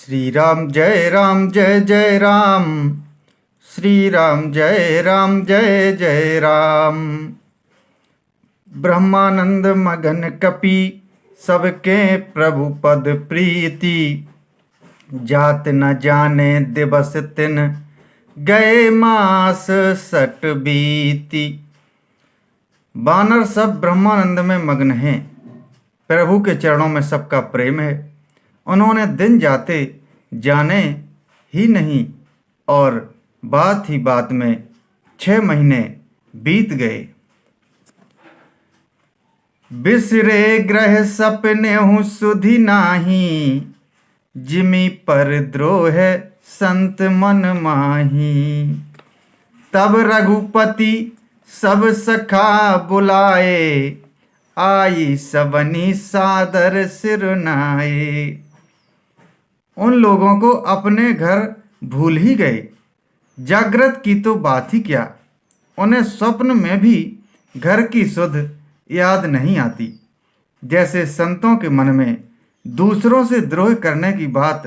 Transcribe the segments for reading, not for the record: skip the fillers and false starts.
श्री राम जय जय राम। श्री राम जय जय राम। ब्रह्मानंद मगन कपि सबके प्रभु पद प्रीति। जात न जाने दिवस तिन गए मास सट बीती। वानर सब ब्रह्मानंद में मग्न हैं। प्रभु के चरणों में सबका प्रेम है। उन्होंने दिन जाते जाने ही नहीं और बात ही बात में 6 महीने बीत गए। बिसरे ग्रह सपने हूँ सुधि नाही। जिमी पर द्रोह संत मन माही। तब रघुपति सब सखा बुलाए। आई सबनी सादर सिर नाए। उन लोगों को अपने घर भूल ही गए। जागृत की तो बात ही क्या, उन्हें स्वप्न में भी घर की सुध याद नहीं आती। जैसे संतों के मन में दूसरों से द्रोह करने की बात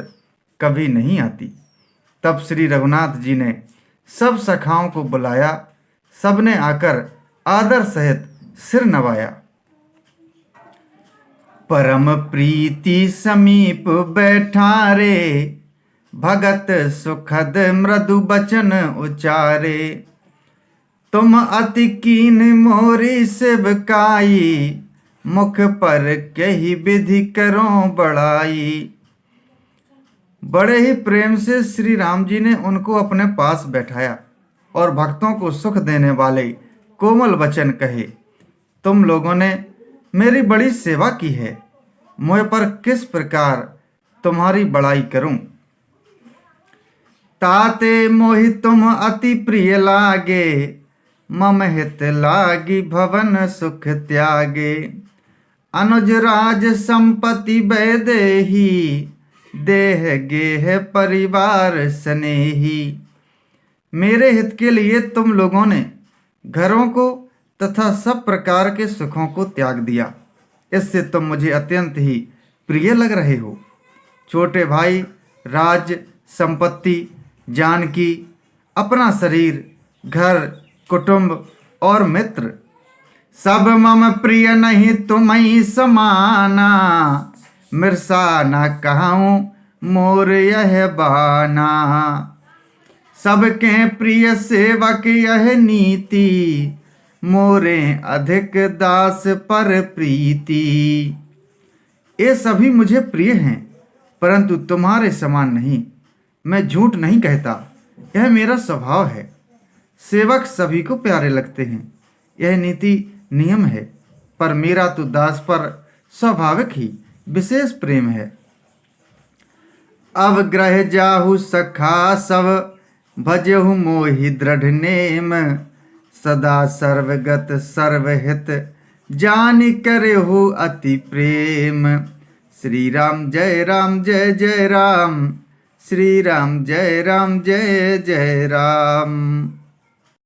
कभी नहीं आती। तब श्री रघुनाथ जी ने सब सखाओं को बुलाया। सबने आकर आदर सहित सिर नवाया। परम प्रीति समीप बैठारे। भगत सुखद मृदु बचन उचारे। तुम अति कीन मोरी सेवकाई। मुख पर कही विधि करो बड़ाई। बड़े ही प्रेम से श्री राम जी ने उनको अपने पास बैठाया और भक्तों को सुख देने वाले कोमल वचन कहे। तुम लोगों ने मेरी बड़ी सेवा की है। मुझ पर किस प्रकार तुम्हारी बड़ाई करूं। ताते मोहि तुम अति प्रिय लागे। मम हित लागी भवन सुख त्यागे। अनुज राज संपत्ति बैदेही। देह गेह परिवार स्नेही। मेरे हित के लिए तुम लोगों ने घरों को तथा सब प्रकार के सुखों को त्याग दिया। इससे तुम मुझे अत्यंत ही प्रिय लग रहे हो। छोटे भाई, राज संपत्ति, जानकी, अपना शरीर, घर, कुटुंब और मित्र सब मम प्रिय नहीं तुम्हीं समाना। मिर्सा न कहूँ मोर यह बाना। सबके प्रिय सेवक यह नीति। मोरे अधिक दास पर प्रीति। ये सभी मुझे प्रिय हैं परंतु तुम्हारे समान नहीं। मैं झूठ नहीं कहता, यह मेरा स्वभाव है। सेवक सभी को प्यारे लगते हैं, यह नीति नियम है। पर मेरा तो दास पर स्वाभाविक ही विशेष प्रेम है। अब ग्रह जाहु सखा सब। भजहु मोहि दृढ़ नेम। सदा सर्वगत सर्वहित जानि करहु अति प्रेम। श्री राम जय जय राम। श्री राम जय जय राम।